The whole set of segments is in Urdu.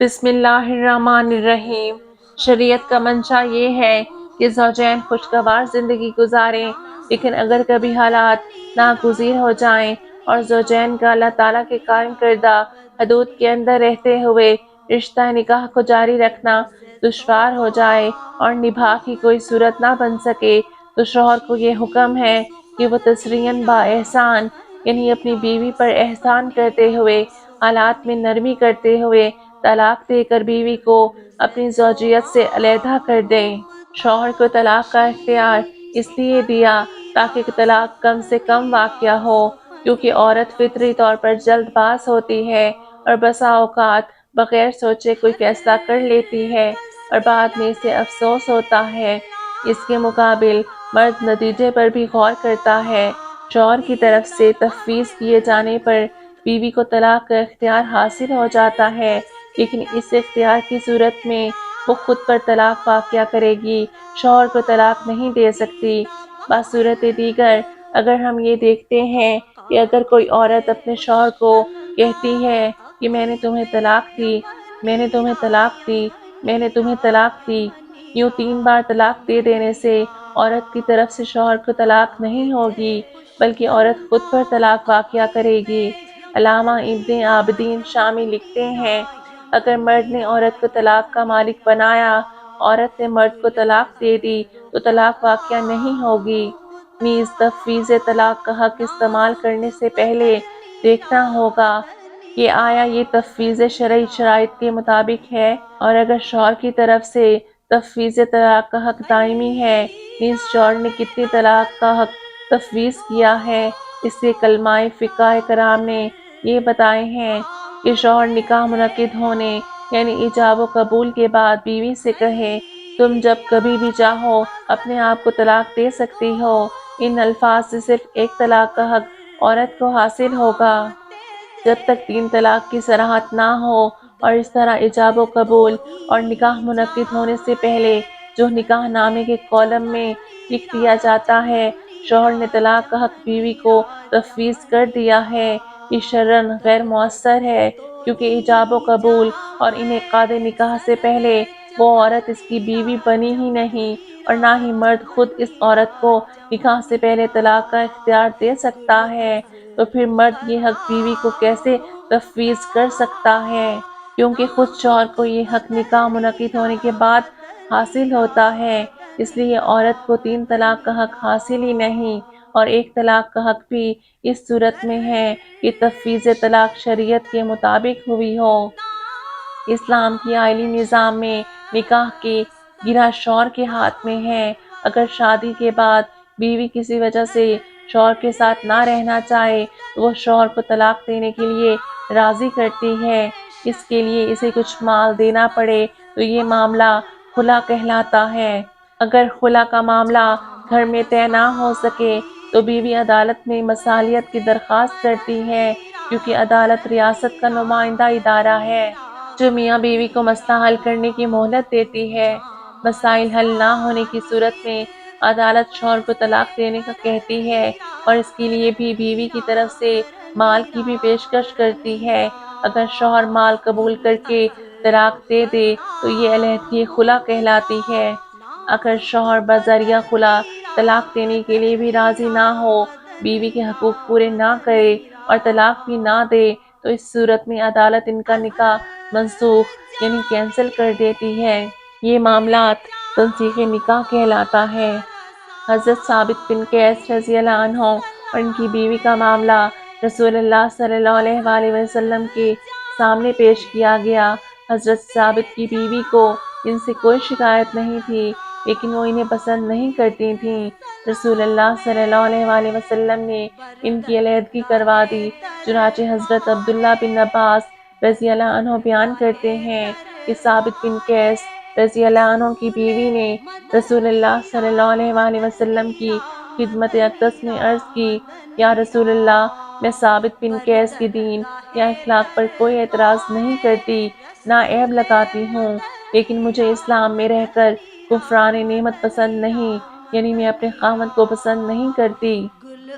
بسم اللہ الرحمن الرحیم۔ شریعت کا منشا یہ ہے کہ زوجین خوشگوار زندگی گزاریں، لیکن اگر کبھی حالات ناگزیر ہو جائیں اور زوجین کا اللہ تعالیٰ کے قائم کردہ حدود کے اندر رہتے ہوئے رشتہ نکاح کو جاری رکھنا دشوار ہو جائے اور نبھا کی کوئی صورت نہ بن سکے، تو شوہر کو یہ حکم ہے کہ وہ تسریحاً با احسان، یعنی اپنی بیوی پر احسان کرتے ہوئے، حالات میں نرمی کرتے ہوئے طلاق دے کر بیوی کو اپنی زوجیت سے علیحدہ کر دیں۔ شوہر کو طلاق کا اختیار اس لیے دیا تاکہ طلاق کم سے کم واقع ہو، کیونکہ عورت فطری طور پر جلد باز ہوتی ہے اور بسا اوقات بغیر سوچے کوئی فیصلہ کر لیتی ہے اور بعد میں اسے افسوس ہوتا ہے۔ اس کے مقابل مرد نتیجے پر بھی غور کرتا ہے۔ شوہر کی طرف سے تفویض کیے جانے پر بیوی کو طلاق کا اختیار حاصل ہو جاتا ہے، لیکن اس اختیار کی صورت میں وہ خود پر طلاق واقع کرے گی، شوہر کو طلاق نہیں دے سکتی۔ بصورت دیگر اگر ہم یہ دیکھتے ہیں کہ اگر کوئی عورت اپنے شوہر کو کہتی ہے کہ میں نے تمہیں طلاق دی، میں نے تمہیں طلاق دی، میں نے تمہیں طلاق دی، یوں 3 بار طلاق دے دینے سے عورت کی طرف سے شوہر کو طلاق نہیں ہوگی، بلکہ عورت خود پر طلاق واقع کرے گی۔ علامہ ابن عابدین شامی لکھتے ہیں، اگر مرد نے عورت کو طلاق کا مالک بنایا، عورت نے مرد کو طلاق دے دی تو طلاق واقع نہیں ہوگی۔ نیز تفویض طلاق کا حق استعمال کرنے سے پہلے دیکھنا ہوگا کہ آیا یہ تفویض شرعی شرائط کے مطابق ہے، اور اگر شوہر کی طرف سے تفویض طلاق کا حق دائمی ہے، نیز شوہر نے کتنی طلاق کا حق تفویض کیا ہے۔ اس لیے علماء فقہ کرام نے یہ بتائے ہیں کہ شوہر نکاح منعقد ہونے یعنی ایجاب و قبول کے بعد بیوی سے کہے، تم جب کبھی بھی چاہو اپنے آپ کو طلاق دے سکتی ہو۔ ان الفاظ سے صرف ایک طلاق کا حق عورت کو حاصل ہوگا، جب تک 3 طلاق کی صراحت نہ ہو، اور اس طرح ایجاب و قبول اور نکاح منعقد ہونے سے پہلے جو نکاح نامے کے کالم میں لکھ دیا جاتا ہے، شوہر نے طلاق کا حق بیوی کو تفویض کر دیا ہے، یہ شرعاً غیر مؤثر ہے، کیونکہ ایجاب و قبول اور انعقاد نکاح سے پہلے وہ عورت اس کی بیوی بنی ہی نہیں، اور نہ ہی مرد خود اس عورت کو نکاح سے پہلے طلاق کا اختیار دے سکتا ہے، تو پھر مرد یہ حق بیوی کو کیسے تفویض کر سکتا ہے؟ کیونکہ خود شوہر کو یہ حق نکاح منعقد ہونے کے بعد حاصل ہوتا ہے۔ اس لیے عورت کو 3 طلاق کا حق حاصل ہی نہیں، اور 1 طلاق کا حق بھی اس صورت میں ہے کہ تفویض طلاق شریعت کے مطابق ہوئی ہو۔ اسلام کی آئلی نظام میں نکاح کی گرہ شوہر کے ہاتھ میں ہے۔ اگر شادی کے بعد بیوی کسی وجہ سے شوہر کے ساتھ نہ رہنا چاہے تو وہ شوہر کو طلاق دینے کے لیے راضی کرتی ہے، اس کے لیے اسے کچھ مال دینا پڑے تو یہ معاملہ خلا کہلاتا ہے۔ اگر خلا کا معاملہ گھر میں طے نہ ہو سکے تو بیوی عدالت میں مصالحت کی درخواست کرتی ہے، کیونکہ عدالت ریاست کا نمائندہ ادارہ ہے جو میاں بیوی کو مسئلہ حل کرنے کی مہلت دیتی ہے۔ مسائل حل نہ ہونے کی صورت میں عدالت شوہر کو طلاق دینے کا کہتی ہے، اور اس کے لیے بھی بیوی کی طرف سے مال کی بھی پیشکش کرتی ہے۔ اگر شوہر مال قبول کر کے طلاق دے دے تو یہ علیحدگی خلا کہلاتی ہے۔ اگر شوہر بذریعہ خلا طلاق دینے کے لیے بھی راضی نہ ہو، بیوی کے حقوق پورے نہ کرے اور طلاق بھی نہ دے، تو اس صورت میں عدالت ان کا نکاح منسوخ یعنی کینسل کر دیتی ہے۔ یہ معاملات تنسیخ نکاح کہلاتا ہے۔ حضرت ثابت بن قیس رضی اللہ عنہ اور ان کی بیوی کا معاملہ رسول اللہ صلی اللہ علیہ وآلہ وسلم کے سامنے پیش کیا گیا۔ حضرت ثابت کی بیوی کو ان سے کوئی شکایت نہیں تھی، لیکن وہ انہیں پسند نہیں کرتی تھیں۔ رسول اللہ صلی اللہ علیہ وآلہ وسلم نے ان کی علیحدگی کروا دی۔ چنانچہ حضرت عبداللہ بن عباس رضی اللہ عنہ بیان کرتے ہیں کہ ثابت بن قیس رضی اللہ عنہ کی بیوی نے رسول اللہ صلی اللہ علیہ وآلہ وسلم کی خدمت اقدس میں عرض کی، یا رسول اللہ، میں ثابت بن قیس کی دین یا اخلاق پر کوئی اعتراض نہیں کرتی، نہ عیب لگاتی ہوں، لیکن مجھے اسلام میں رہ کر کفران نعمت پسند نہیں، یعنی میں اپنے خاوند کو پسند نہیں کرتی۔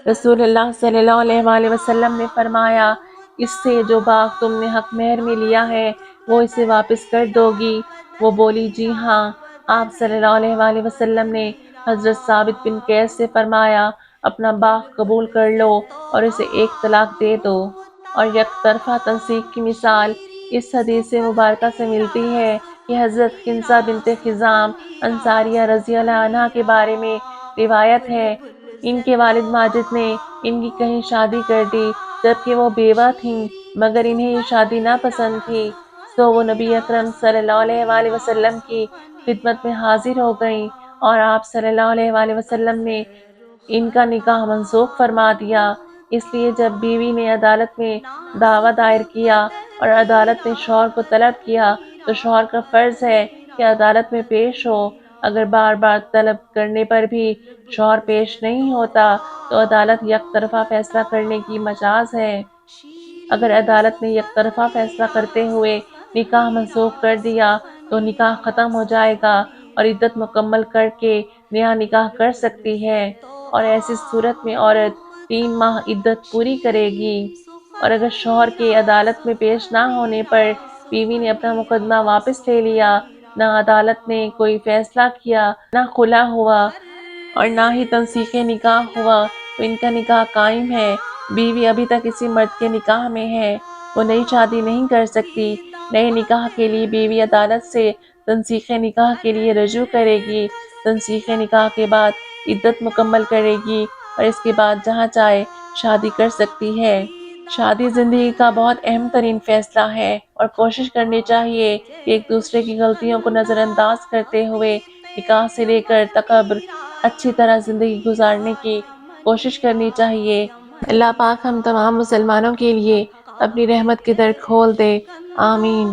رسول اللہ صلی اللہ علیہ وآلہ وسلم نے فرمایا، اس سے جو باغ تم نے حق مہر میں لیا ہے وہ اسے واپس کر دو گی؟ وہ بولی جی ہاں۔ آپ صلی اللہ علیہ وآلہ وسلم نے حضرت ثابت بن قیس سے فرمایا اپنا باغ قبول کر لو اور اسے ایک طلاق دے دو۔ اور یک طرفہ تنسیق کی مثال اس حدیث مبارکہ سے ملتی ہے کہ حضرت کنسہ بنت خزام انصاریہ رضی اللہ عنہا کے بارے میں روایت ہے، ان کے والد ماجد نے ان کی کہیں شادی کر دی جبکہ وہ بیوہ تھیں، مگر انہیں یہ شادی ناپسند تھی، سو وہ نبی اکرم صلی اللہ علیہ وآلہ وسلم کی خدمت میں حاضر ہو گئیں اور آپ صلی اللہ علیہ وآلہ وسلم نے ان کا نکاح منسوخ فرما دیا۔ اس لیے جب بیوی نے عدالت میں دعویٰ دائر کیا اور عدالت نے شوہر کو طلب کیا تو شوہر کا فرض ہے کہ عدالت میں پیش ہو۔ اگر بار بار طلب کرنے پر بھی شوہر پیش نہیں ہوتا تو عدالت یک طرفہ فیصلہ کرنے کی مجاز ہے۔ اگر عدالت نے یک طرفہ فیصلہ کرتے ہوئے نکاح منسوخ کر دیا تو نکاح ختم ہو جائے گا اور عدت مکمل کر کے نیا نکاح کر سکتی ہے، اور ایسی صورت میں عورت 3 ماہ عدت پوری کرے گی۔ اور اگر شوہر کے عدالت میں پیش نہ ہونے پر بیوی نے اپنا مقدمہ واپس لے لیا، نہ عدالت نے کوئی فیصلہ کیا، نہ خلا ہوا اور نہ ہی تنسیخ نکاح ہوا تو ان کا نکاح قائم ہے۔ بیوی ابھی تک اسی مرد کے نکاح میں ہے، وہ نئی شادی نہیں کر سکتی۔ نئے نکاح کے لیے بیوی عدالت سے تنسیخ نکاح کے لیے رجوع کرے گی۔ تنسیخ نکاح کے بعد عدت مکمل کرے گی اور اس کے بعد جہاں چاہے شادی کر سکتی ہے۔ شادی زندگی کا بہت اہم ترین فیصلہ ہے اور کوشش کرنی چاہیے کہ ایک دوسرے کی غلطیوں کو نظر انداز کرتے ہوئے نکاح سے لے کر تقبر اچھی طرح زندگی گزارنے کی کوشش کرنی چاہیے۔ اللہ پاک ہم تمام مسلمانوں کے لیے اپنی رحمت کے در کھول دے، آمین۔